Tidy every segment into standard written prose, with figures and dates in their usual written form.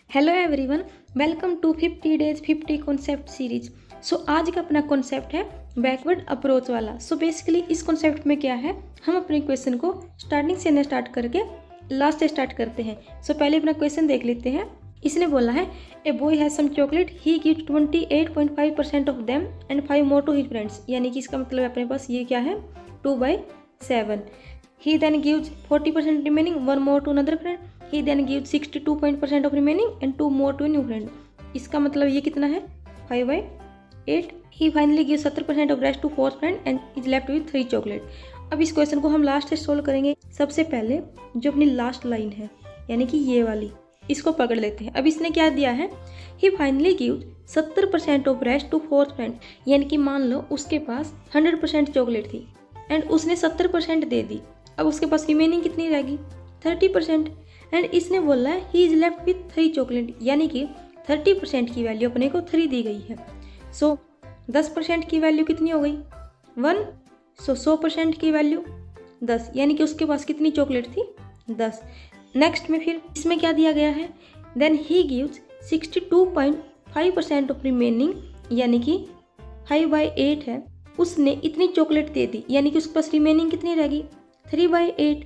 Hello everyone, welcome to 50 days 50 concept series. So आज का अपना कॉन्सेप्ट है बैकवर्ड अप्रोच वाला। सो बेसिकली इस कॉन्सेप्ट में क्या है, हम अपने क्वेश्चन को स्टार्टिंग से न स्टार्ट करके लास्ट से स्टार्ट करते हैं। सो पहले अपना क्वेश्चन देख लेते हैं। इसने बोला है a boy has some chocolate, he gives 28.5% of them and 5 more to his friends. यानी कि इसका मतलब अपने पास ये क्या है, 2/7। He then gives 40% remaining, 1 more to another friend. He then gives 62% of remaining and 2 more to a new friend. इसका मतलब ये कितना है, 5/8। He finally gives 70% of rest to 4th friend and is left with 3 chocolate. अब इस question को हम last से सोल्व करेंगे। सबसे पहले जो अपनी लास्ट लाइन है यानी कि ये वाली, इसको पकड़ लेते हैं। अब इसने क्या दिया है, He finally gives 70% of rest to 4th friend। यानी कि मान लो उसके पास 100% चॉकलेट थी एंड उसने 70% दे दी। अब उसके पास रिमेनिंग कितनी रहेगी, 30%। एंड इसने बोला है he is left with 3 chocolate, यानी कि 30% की वैल्यू अपने को 3 दी गई है। सो 10% की वैल्यू कितनी हो गई, 1। सो 100% की वैल्यू 10, यानी कि उसके पास कितनी चॉकलेट थी, 10। नेक्स्ट में फिर इसमें क्या दिया गया है, then he gives 62.5% of remaining, यानी कि 5/8 है, उसने इतनी चॉकलेट दे दी, यानी कि उसके पास रिमेनिंग कितनी रहेगी, 3/8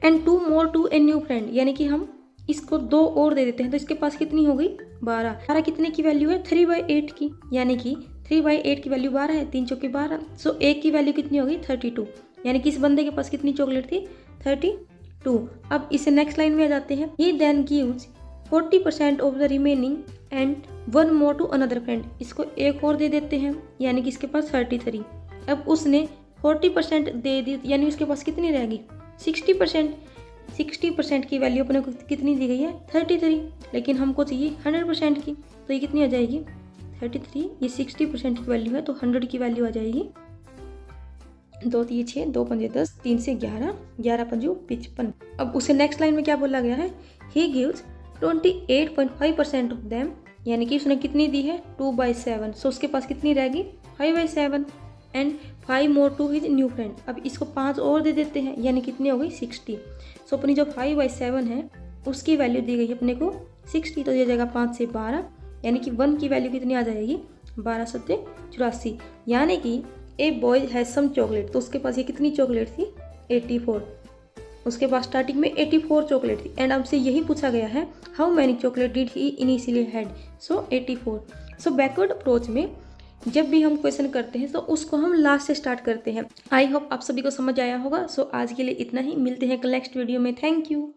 and 2 more to a new friend. यानी कि हम इसको 2 और दे देते हैं तो इसके पास कितनी हो गई, 12। कितने की वैल्यू है, 3/8 की, यानी कि 3/8 की वैल्यू 12 है, 3 चौके 12। सो 1 की वैल्यू कितनी हो गई, 32। यानी कि इस बंदे के पास कितनी चॉकलेट थी, 32। अब इसे नेक्स्ट लाइन में आ जाते हैं। He then gives 40% of the remaining and 1 more to another friend. इसको एक और दे देते हैं, यानी कि इसके पास 33। अब उसने 40% दे दी, यानी उसके पास कितनी रहेगी, 60%। 60% की वैल्यू अपने को कितनी दी गई है, 33। लेकिन हमको चाहिए 100% की, तो ये कितनी आ जाएगी, 33। ये 60% की वैल्यू है तो 100 की वैल्यू आ जाएगी 2 3 6 2 5 10, 3 से 11, 11 5 55। अब उसे नेक्स्ट लाइन में क्या बोला गया है, ही गिव्स 28.5% ऑफ देम, यानी कि उसने कितनी दी है, 2/7। सो उसके पास कितनी रहेगी, 5/7 and 5 more to his new friend. अब इसको 5 और दे देते हैं, यानी कितनी हो गई, 60। सो अपनी जो 5/7 है उसकी वैल्यू दी गई है अपने को 60, तो ये जाएगा 5 से 12, यानी कि 1 की वैल्यू कितनी आ जाएगी, 12 7 84। यानी कि a boy has some chocolate, तो उसके पास ये कितनी चॉकलेट थी, 84। उसके पास स्टार्टिंग में 84 चॉकलेट थी एंड हमसे यही पूछा गया है how many chocolate did he initially had, so 84। So backward approach में जब भी हम क्वेश्चन करते हैं तो उसको हम लास्ट से स्टार्ट करते हैं। आई होप आप सभी को समझ आया होगा। सो आज के लिए इतना ही, मिलते हैं कल नेक्स्ट वीडियो में। Thank you.